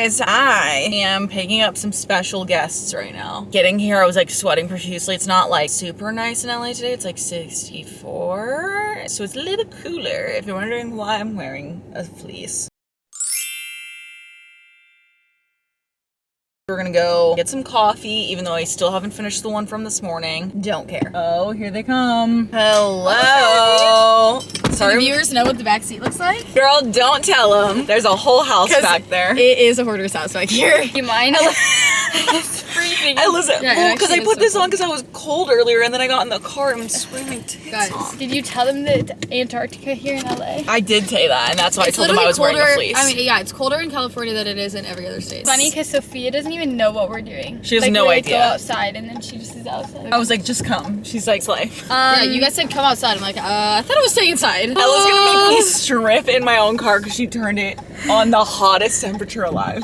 guys, I am picking up some special guests right now. Getting here, I was like sweating profusely. It's not like super nice in LA today. It's like 64, so it's a little cooler if you're wondering why I'm wearing a fleece. We're gonna go get some coffee, even though I still haven't finished the one from this morning. Don't care. Oh, here they come. Hello. Sorry. Do the viewers know what the back seat looks like? Girl, don't tell them. There's a whole house back there. It is a hoarder's house back here. You mind? It's freezing. I listen. Well, because I put this on because I was cold earlier, and then I got in the car and I'm screaming tits off. Did you tell them that Antarctica here in LA? I did say that, and that's why I told them I was wearing a fleece. I mean, yeah, it's colder in California than it is in every other state. Funny because Sophia doesn't even know what we're doing. She has no idea. Go outside, and then she just is outside. I was like, just come. She's like, slay. Yeah, you guys said come outside. I'm like, I thought I was staying inside. Ella's gonna make me strip in my own car because she turned it on the hottest temperature alive.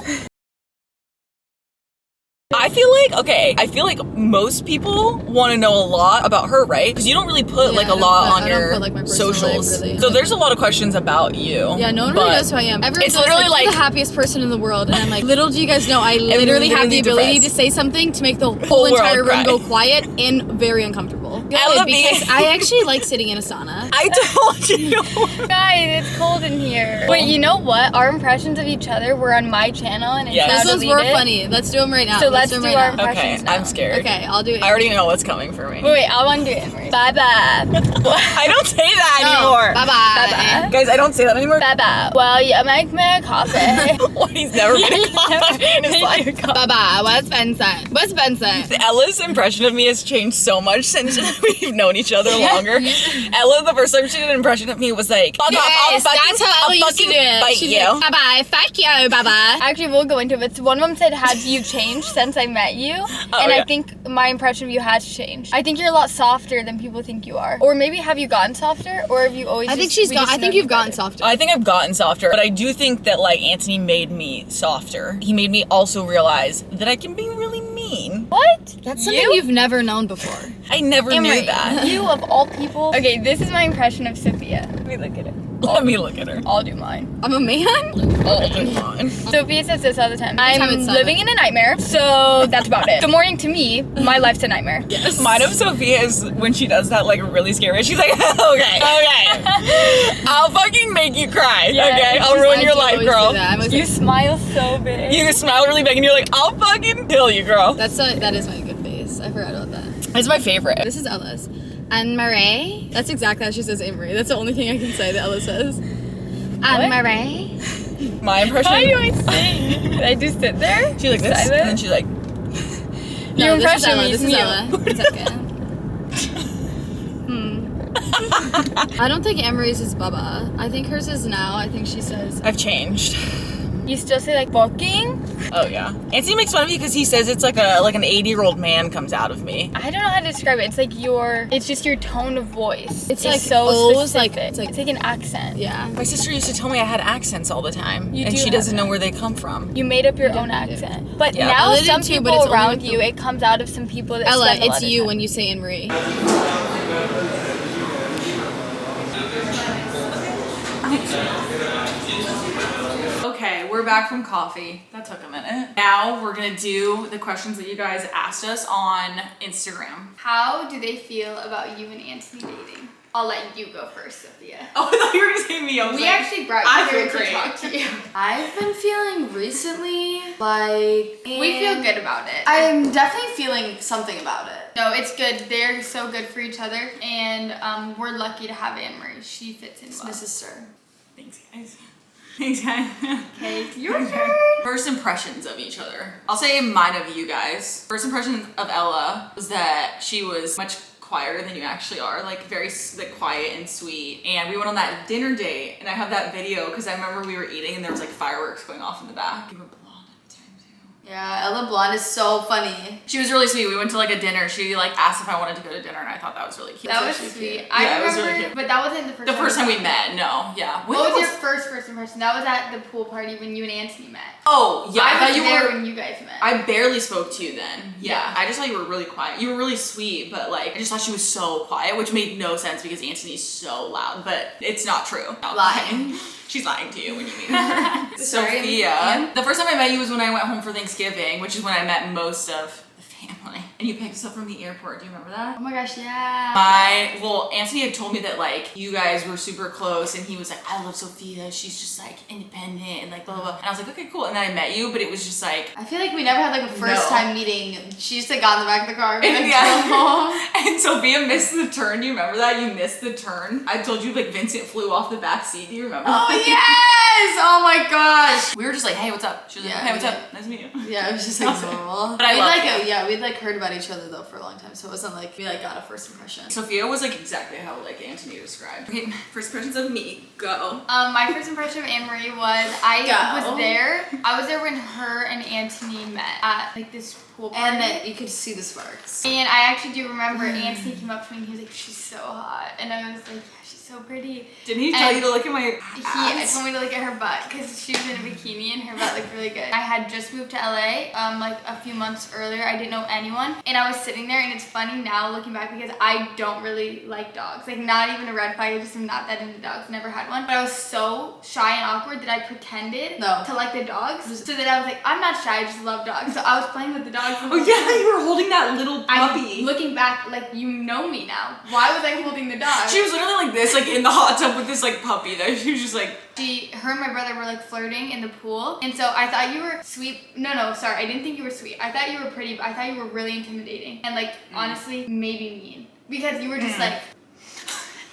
I feel like most people want to know a lot about her, right? Because you don't really put like a lot on your socials. Really. So there's a lot of questions about you. Yeah, no one really knows who I am. Everyone's literally like the happiest person in the world, and I'm like, little do you guys know, I literally have the ability to say something to make the whole entire room go quiet and very uncomfortable. Good, because I actually like sitting in a sauna. I told you. Guys, it's cold in here. Wait, you know what? Our impressions of each other were on my channel, and it's now deleted. Those ones were funny. Let's do them right now. So let's do our impressions now. I'm scared. Okay, I'll do it. I already know what's coming for me. Wait, I want to do it. Bye-bye. I don't say that anymore. Bye-bye. Guys, I don't say that anymore. Bye-bye. Well, you make me a coffee. What? He's never made a coffee in his life. Bye-bye. What's Ben saying? What's Ben saying? Ella's impression of me has changed so much since we've known each other longer. Ella, the first time she did an impression of me was like, fuck off, that's how Ella used to do it. Bite you. Bye-bye. Fuck you. Bye-bye. Actually, we'll go into it. One of them said, have you changed since I met you? I think my impression of you has changed. I think you're a lot softer than people think you are. Or maybe have you gotten softer? Or have you always I think you've gotten softer. I think I've gotten softer. But I do think that like Anthony made me softer. He made me also realize that I can be really mean. What? That's something you've never known before. I never knew that. You of all people. Okay, this is my impression of Sophia. Let me look at it. Let me look at her. I'll do mine. I'm a man? I'll do mine. Sophia says this all the time. I'm living in a nightmare, so that's about it. Good morning to me, my life's a nightmare. Yes. Mine of Sophia is when she does that like really scary. She's like, okay. I'll fucking make you cry. Yes. Okay, I'll ruin your life, girl. You smile so big. You smile really big and you're like, I'll fucking kill you, girl. That is my good face. I forgot about that. It's my favorite. This is Ella's. Annmarie. That's exactly how she says Annmarie. That's the only thing I can say that Ella says. Annmarie. My impression. How do I sing? Did I just sit there? She's like this, and then she's like. Your impression This is Ella. It's okay. I don't think Annmarie's is Baba. I think hers is now. I think she says. I've changed. You still say like fucking? Oh yeah. Anthony makes fun of me because he says it's like an 80-year-old man comes out of me. I don't know how to describe it. It's like it's just your tone of voice. It's like so specific. It's like an accent. Yeah. My sister used to tell me I had accents all the time, and she doesn't know where they come from. You made up your own accent. But now some people around you, it comes out of some people that Ella, it's you when you say Annmarie. Okay, we're back from coffee. That took a minute. Now we're gonna do the questions that you guys asked us on Instagram. How do they feel about you and Anthony dating? I'll let you go first, Sophia. Oh, I thought you were gonna say me. We actually brought you here to talk to you. I've been feeling recently like... We feel good about it. I'm definitely feeling something about it. No, it's good. They're so good for each other, and we're lucky to have Annmarie. She fits in well. Mrs. Sir. Thanks, guys. Thanks, guys. Okay, your turn. First impressions of each other. I'll say mine of you guys. First impression of Ella was that she was much quieter than you actually are, like very like quiet and sweet. And we went on that dinner date, and I have that video because I remember we were eating and there was like fireworks going off in the back. You were blonde at the time too. Yeah, Ella Blonde is so funny. She was really sweet. We went to like a dinner. She like asked if I wanted to go to dinner, and I thought that was really cute. That was sweet. Cute. I remember, it was really cute. But that wasn't the first time we met. No, yeah. What was your first impression? That was at the pool party when you and Anthony met. Oh, yeah. I thought you were when you guys met. I barely spoke to you then. Yeah. I just thought you were really quiet. You were really sweet, but like, I just thought she was so quiet, which made no sense because Anthony's so loud, but it's not true. Lying. She's lying to you when you meet her. Sophia. The first time I met you was when I went home for Thanksgiving, which is when I met most of the family. And you picked us up from the airport. Do you remember that? Oh my gosh, yeah. Well, Anthony had told me that like you guys were super close, and he was like, I love Sophia. She's just like independent and like blah blah blah. And I was like, okay, cool. And then I met you, but it was just like I feel like we never had like a first time meeting. She just like got in the back of the car. And, and Sophia missed the turn. Do you remember that? You missed the turn. I told you like Vincent flew off the back seat. Do you remember? Oh yes! Oh my gosh. We were just like, hey, what's up? She was like, hey, what's up? Nice to meet you. Yeah, it was just like normal. But I loved it. Yeah, we'd like heard about each other though for a long time, so it wasn't like we like got a first impression. Sophia was like exactly how like Anthony described. Okay, first impressions of me. Go. My first impression of Anne-Marie was I was there. I was there when her and Anthony met at like this pool party. And that you could see the sparks. And I actually do remember Anthony came up to me and he was like, she's so hot. And I was like, yeah, she's so pretty. Didn't he tell you to look at my He told me to look at her butt because she was in a bikini and her butt looked really good. I had just moved to LA like a few months earlier. I didn't know anyone. And I was sitting there, and it's funny now looking back because I don't really like dogs. Like not even a red flag. I just am not that into dogs. Never had one. But I was so shy and awkward that I pretended to like the dogs. So that I was like, I'm not shy. I just love dogs. So I was playing with the dogs. Oh yeah, you were holding that little puppy. Looking back, like you know me now. Why was I holding the dog? She was literally like this, like in the hot tub with this like puppy there. She was just like. Her and my brother were like flirting in the pool, and so I thought you were sweet. No, sorry, I didn't think you were sweet. I thought you were pretty, but I thought you were really intimidating and like honestly maybe mean because you were just like.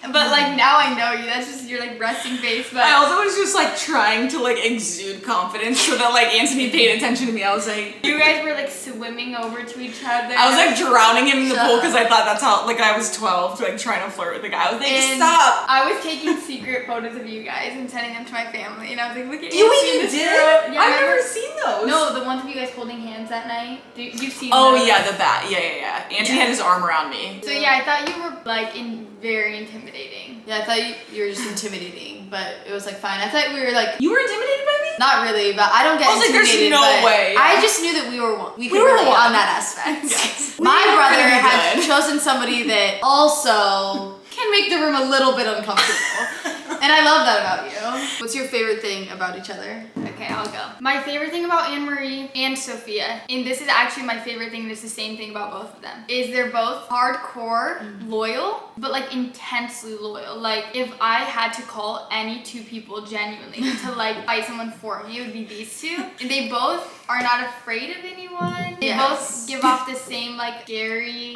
But like now I know you. That's just your like resting face. But I also was just like trying to like exude confidence so that like Anthony paid attention to me. I was like, you guys were like swimming over to each other. I was like drowning him in the pool because I thought that's how like I was 12, like trying to flirt with the guy. I was like, stop. I was taking secret photos of you guys and sending them to my family, and I was like, look at you. You did? Yeah, I've never seen those. No, the ones of you guys holding hands that night. You've seen. Oh those? yeah, the bat. Yeah. Anthony had his arm around me. So yeah, I thought you were like very intimidating. Yeah, I thought you were just intimidating, but it was like fine. I thought we were like. You were intimidated by me? Not really, but I don't get intimidated. There's no way. I just knew that we could relate on that aspect. Yes. My brother had chosen somebody that also can make the room a little bit uncomfortable. And I love that about you. What's your favorite thing about each other? Okay, I'll go. My favorite thing about Anne-Marie and Sophia, and this is actually my favorite thing, and it's the same thing about both of them, is they're both hardcore loyal, but like intensely loyal. Like if I had to call any two people genuinely to like fight someone for me, it would be these two. And they both are not afraid of anyone. They both give off the same like scary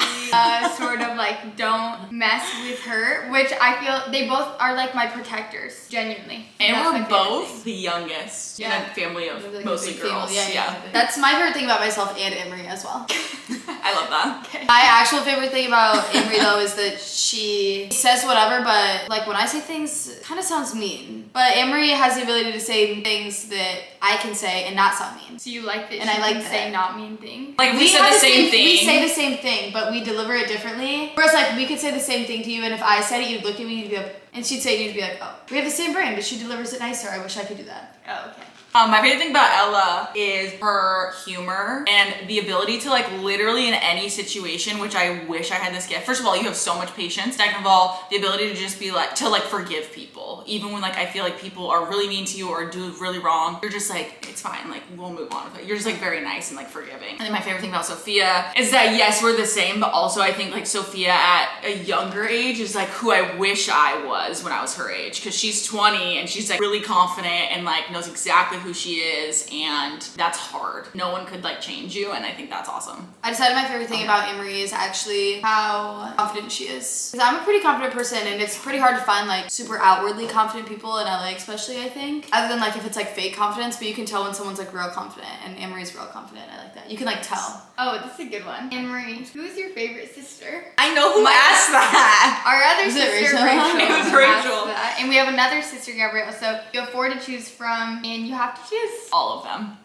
sort of like don't mess with her, which I feel they both are like my protectors, genuinely. And we're both the youngest in a family of like mostly girls. Yeah. That's my favorite thing about myself and Emery as well. I love that. Okay. My actual favorite thing about Emery though is that she says whatever, but like when I say things, it kind of sounds mean. But Emery has the ability to say things that I can say and not sound mean. So you like that? And I like say not mean things. Like we said the same thing. We say the same thing, but we deliver it differently. Whereas like we could say the same thing to you, and if I said it, you'd look at me and you'd be like, and she'd say it, and you'd be like, oh, we have the same brain, but she delivers it nicer. I wish I could do that. Oh, okay. My favorite thing about Ella is her humor and the ability to like literally in any situation, which I wish I had this gift. First of all, you have so much patience. Second of all, the ability to just be like, to like forgive people. Even when like I feel like people are really mean to you or do really wrong, you're just like, it's fine, like we'll move on with it. You're just like very nice and like forgiving. And then my favorite thing about Sophia is that yes, we're the same, but also I think like Sophia at a younger age is like who I wish I was when I was her age. Cause she's 20 and she's like really confident and like knows exactly who she is, and that's hard. No one could like change you, and I think that's awesome. I decided my favorite thing about Emery is actually how confident she is. Because I'm a pretty confident person, and it's pretty hard to find like super outwardly confident people in LA especially, I think. Other than like if it's like fake confidence, but you can tell when someone's like real confident, and Emery's real confident. I like that. You can like tell. Oh, this is a good one. Anne-Marie, who's your favorite sister? I know who asked that. Our other sister, Rachel. It was Rachel. That. And we have another sister, Gabrielle. So you have 4 to choose from, and you have to choose all of them.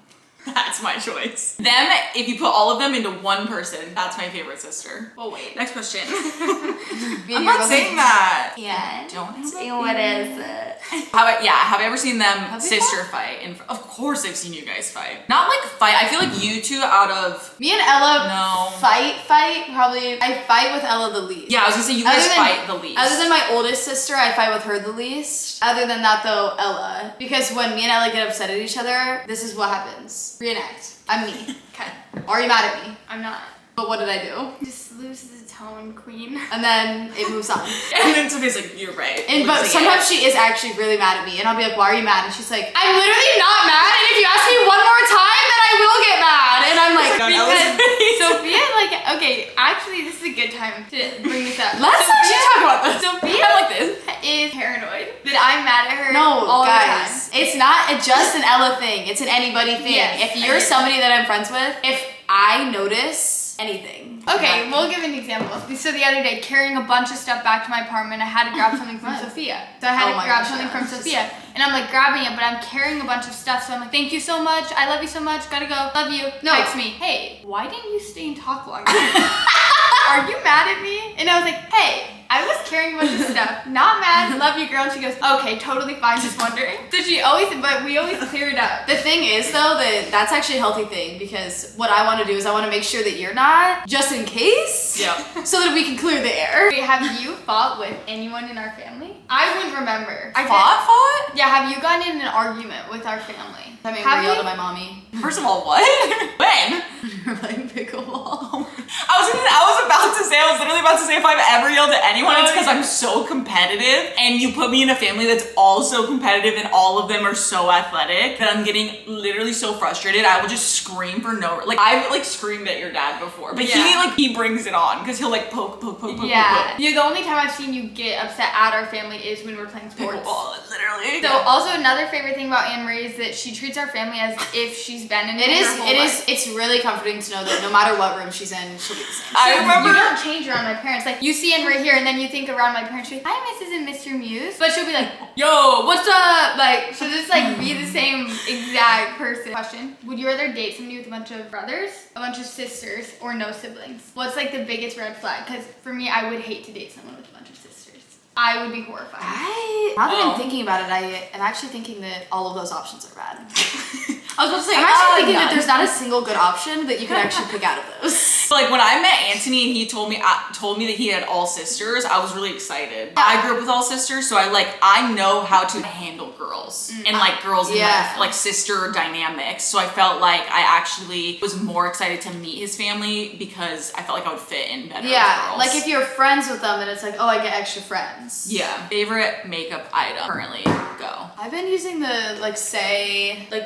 That's my choice. Them, if you put all of them into one person, that's my favorite sister. Well, wait. Next question. I'm not saying that. Yeah. Don't have a What is it? Have I ever seen them sister fight? And of course I've seen you guys fight. Not like fight. I feel like you two out of me and Ella no fight probably. I fight with Ella the least. Yeah, I was gonna say you guys fight the least. Other than my oldest sister, I fight with her the least. Other than that though, Ella. Because when me and Ella get upset at each other, this is what happens. Reenact. I'm me. Okay. Are you mad at me? I'm not. But what did I do? Just lose the tone, queen. And then it moves on. And then Sophia's like, you're right. But sometimes she is actually really mad at me. And I'll be like, why are you mad? And she's like, I'm literally not mad. And if you ask me one more time, then I will get mad. And I'm like, Sophia, like, okay, actually, this is a good time to bring this up. Let's actually talk about this. Sophia I like this. is paranoid that I'm mad at her No, all guys, the time. it's not just an Ella thing. It's an anybody thing. Yes, if you're somebody that I'm friends with, if I notice anything. Okay, we'll give an example. So the other day, carrying a bunch of stuff back to my apartment, I had to grab something from Sophia. So I had to grab something from Sophia. And I'm like grabbing it, but I'm carrying a bunch of stuff. So I'm like, thank you so much. I love you so much. Gotta go. Love you. No. Text me. Hey, why didn't you stay and talk longer? Are you mad at me? And I was like, hey, I was carrying a bunch of stuff. Not mad. Love you, girl. And she goes, okay, totally fine. Just wondering. So but we always clear it up. The thing is though, that's actually a healthy thing because what I want to do is I want to make sure that you're not, just in case. Yeah. So that we can clear the air. Wait, have you fought with anyone in our family? I wouldn't remember. Fought? Yeah, have you gotten in an argument with our family? I mean, Have we yelled you? at my mommy. First of all, what? When? We're playing pickleball. I was literally about to say if I've ever yelled at anyone, it's because I'm so competitive and you put me in a family that's also competitive and all of them are so athletic that I'm getting literally so frustrated. I will just scream for no, like I've like screamed at your dad before, but he brings it on because he'll like poke. Yeah. The only time I've seen you get upset at our family is when we're playing sports. Pickleball, literally. So also another favorite thing about Anne-Marie is that she treats our family as if she's been in it her whole life. It's really comforting to know that no matter what room she's in, she'll be the same. I remember. You don't change around my parents. Like you see Anne-Marie here and then you think around my parents, she's like, hi Mrs. and Mr. Muse. But she'll be like, yo, what's up? Like she'll just like be the same exact person. Question. Would you rather date somebody with a bunch of brothers, a bunch of sisters, or no siblings? What's like the biggest red flag? Because for me, I would hate to date someone with a bunch of sisters. I would be horrified. Now that I'm thinking about it, I am actually thinking that all of those options are bad. I was about to say, I'm actually thinking that there's not a single good option that you can actually pick out of those. Like when I met Anthony and he told me that he had all sisters, I was really excited. I grew up with all sisters, so I know how to handle girls and like girls in like sister dynamics. So I felt like I actually was more excited to meet his family because I felt like I would fit in better with girls. Like if you're friends with them, then it's like, oh, I get extra friends. Yeah. Favorite makeup item currently? Go. I've been using the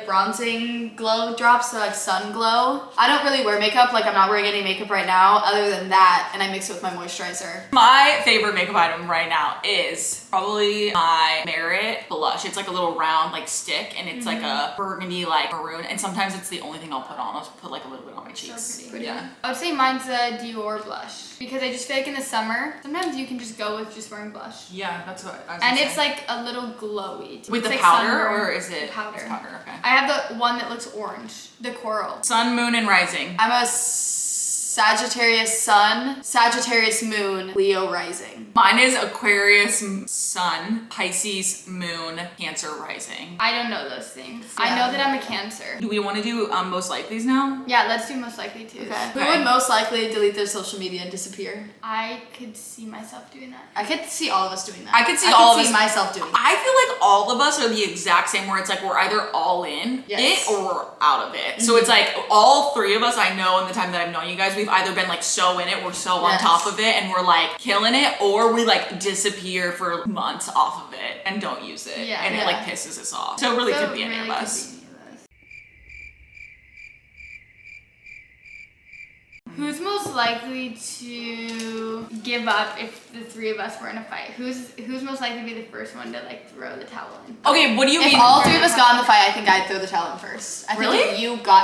bronzing glow drops, so like sun glow. I don't really wear makeup, like I'm not wearing any makeup right now other than that, and I mix it with my moisturizer. My favorite makeup item right now is probably my Merit blush. It's like a little round like stick and it's like a burgundy like maroon, and sometimes it's the only thing I'll put on. I'll put like a little bit on my cheeks. So pretty. Yeah. I would say mine's a Dior blush because I just feel like in the summer, sometimes you can just go with just wearing blush. Yeah, that's what I was And gonna it's say. like a little glowy. With It's the like powder sunburn. or is it? Powder. It's powder, okay. I have the one that looks orange, the coral. Sun, moon, and rising. I'm a Sagittarius sun, Sagittarius moon, Leo rising. Mine is Aquarius sun, Pisces moon, Cancer rising. I don't know those things. Yeah. I know that I'm a Cancer. Do we want to do most likelies now? Yeah, let's do most likely too. Okay. Who would most likely delete their social media and disappear? I could see myself doing that. I could see all of us doing that. I could see all of us. myself doing that. I feel like all of us are the exact same where it's like we're either all in Yes. it or we're out of it. So it's like all three of us, I know in the time that I've known you guys, we've either been like so in it, we're so on top of it and we're like killing it, or we like disappear for months off of it and don't use it. Yeah. And it like pisses us off. So it really could be any of us. Who's most likely to give up if the three of us were in a fight, who's most likely to be the first one to like throw the towel in? Okay, what do you mean? If all three of us got in the fight, I think I'd throw the towel in first. I think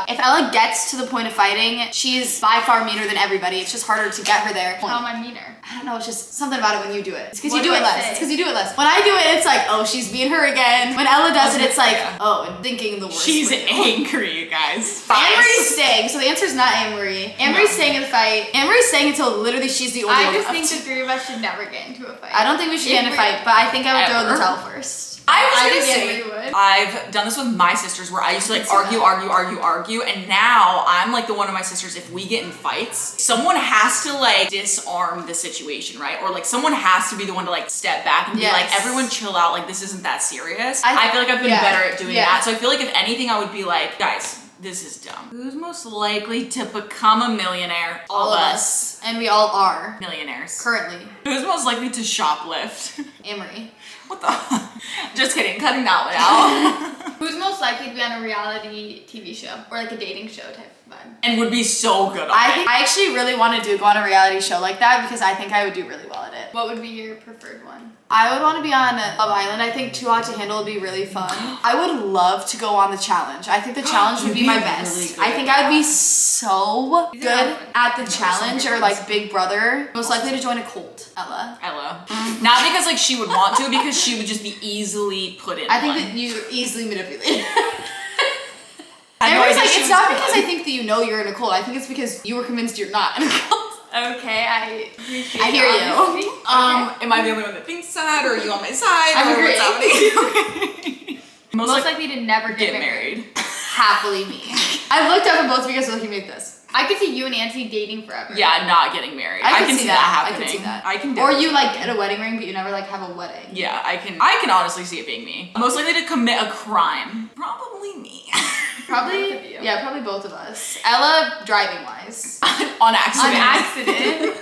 if Ella gets to the point of fighting, she's by far meaner than everybody. It's just harder to get her there. How am I meaner? I don't know, it's just something about it when you do it. It's because you What do do it I less. say? It's because you do it less. When I do it, it's like, oh, she's being her again. When Ella does it, it's like, oh, and thinking the worst. She's for you. angry, you guys. Anne-Marie's staying, so the answer is not Anne-Marie. Anne-Marie's staying in the fight. Anne-Marie's staying until literally she's the only one I just left. think the three of us should never get into a fight. I don't think we should get in a fight, but I think I would throw Ever. the towel first. I was I gonna think say, Anne-Marie would. I've done this with my sisters where I used to like argue, and now I'm like the one of my sisters, if we get in fights, someone has to like disarm the situation, right? Or like someone has to be the one to like step back and be like, everyone chill out, like this isn't that serious. I feel like I've been better at doing that. So I feel like if anything, I would be like, guys, this is dumb. Who's most likely to become a millionaire? All of us. And we all are. Millionaires. Currently. Who's most likely to shoplift? Anne-Marie. What the? Just kidding, cutting that one out. Who's most likely to be on a reality TV show or like a dating show type of vibe? And would be so good on it. I actually really want to go on a reality show like that because I think I would do really well at it. What would be your preferred one? I would want to be on Love Island. I think Too Hot to Handle would be really fun. I would love to go on the challenge. I think the challenge would be my best. Really good I think I would be so good at the challenge or like Big Brother. Most likely to join a cult. Ella. Not because like she would want to, because she would just be easily put in. I think that you're easily manipulated. I know, Everyone's like, she it's was not good. because I think that you know you're in a cult. I think it's because you were convinced you're not in a cult. Okay, I appreciate I hear you. honesty. Am I the only one that thinks that, or are you on my side? I'm or what's agreeing. happening? Most likely to never get married. Happily me. I looked up at both of you guys so you make this. I could see you and Nancy dating forever. Yeah, not getting married. I can see that happening. I can see that. I can. Or you like get a wedding ring, but you never like have a wedding. Yeah, I can honestly see it being me. Most likely to commit a crime. Probably me. Probably. Both of you. Yeah, probably both of us. Ella, driving wise. On accident. On accident.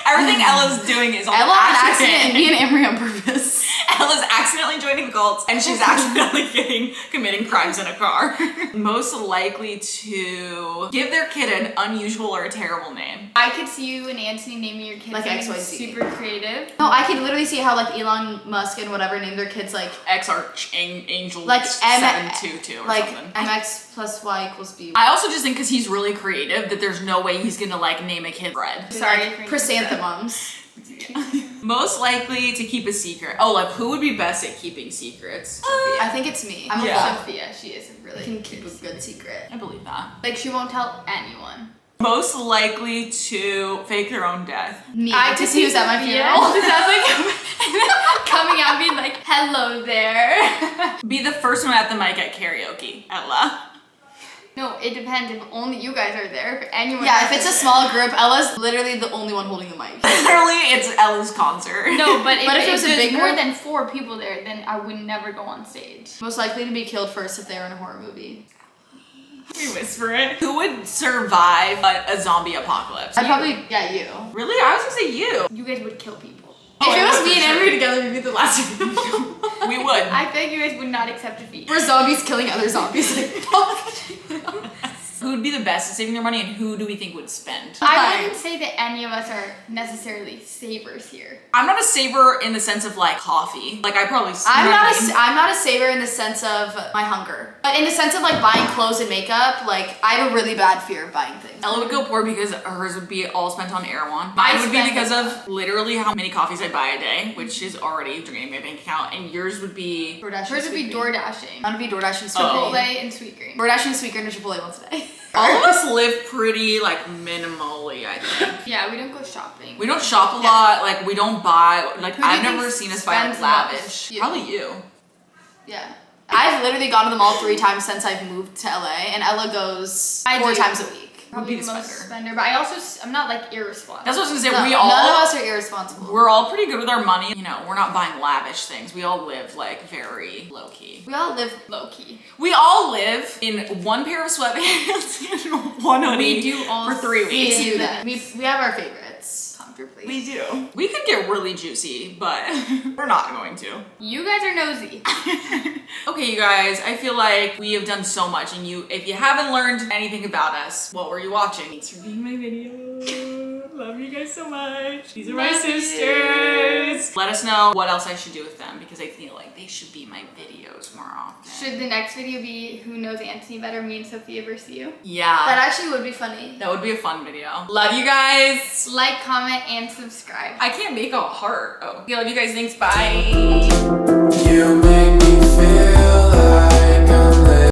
Everything Ella's doing is on Ella on accident. accident, and me and Anne-Marie on purpose. Ella's accidentally joining cults, and she's accidentally committing crimes in a car. Most likely to give their kid an unusual or a terrible name. I could see you and Anthony naming your kids Like something XYZ. super creative. No, I could literally see how like Elon Musk and whatever named their kids like Angel Like 722 or like something. MX plus Y equals B. I also just think because he's really creative that there's no way he's gonna like name a kid Bread. Sorry, Like, chrysanthemums. Most likely to keep a secret. Oh, like who would be best at keeping secrets? I think it's me. I'm Yeah. a Sophia, she is really can keep a good secret. I believe that. like she won't tell anyone. Most likely to fake their own death. Me. I to could see who's at my Sophia. funeral. This sounds like coming out being like, hello there. Be the first one at the mic at karaoke. Ella. No, it depends if only you guys are there. If anyone Yeah, else if it's a is small group, Ella's literally the only one holding the mic. Literally, it's Ella's concert. there. No, but if, But if it was a there's big more group- than 4 people there, then I would never go on stage. Most likely to be killed first if they were in a horror movie. We whisper it. Who would survive a zombie apocalypse? I'd probably, yeah, you. Really? I was gonna say you. You guys would kill people. Oh, if it I was would me for and sure. Anne-Marie together, we'd be the last two. We would. I feel like you guys would not accept defeat. We're zombies killing other zombies. Like, fuck. Who would be the best at saving their money, and who do we think would spend? I wouldn't say that any of us are necessarily savers here. I'm not a saver in the sense of like coffee. Like I probably. I'm not a saver in the sense of my hunger, but in the sense of like buying clothes and makeup. Like I have a really bad fear of buying things. Ella would go poor because hers would be all spent on Erewhon. Mine would be spend because of literally how many coffees I buy a day, which is already draining my bank account. And yours would be. DoorDash. Hers would be Sweet Green. DoorDashing. I'm gonna be DoorDash and Sweet Chipotle Green. and Sweet Green. DoorDash and Sweet Green and Chipotle once a day. All of us live pretty like minimally, I think. Yeah, we don't go shopping. We don't shop a lot. Like we don't buy. Like Who do you I've think never seen us buy spends lavish. the most? Probably you. Yeah. I've literally gone to the mall 3 times since I've moved to LA, and Ella goes I 4 do. times a week. Probably Would be the the most spender. spender, but I also I'm not like irresponsible. That's what I was gonna say. No, We none all. of us are irresponsible. We're all pretty good with our money. You know, we're not buying lavish things. We all live like very low key. We all live. low key. We all live in one pair of sweatpants and one hoodie We do all for 3 We weeks. do that. We have our favorites. Comfortably. We do. We could get really juicy, but we're not going to. You guys are nosy. Okay, you guys, I feel like we have done so much, and if you haven't learned anything about us, what were you watching? Thanks for being my video. Love you guys so much. These are my sisters. Let us know what else I should do with them because I feel like they should be my videos more often. Should the next video be who knows Anthony better, me and Sophia versus you? Yeah. That actually would be funny. That would be a fun video. Love you guys. Like, comment, and subscribe. I can't make a heart. Oh. Okay, love you guys. Thanks. Bye. You make me feel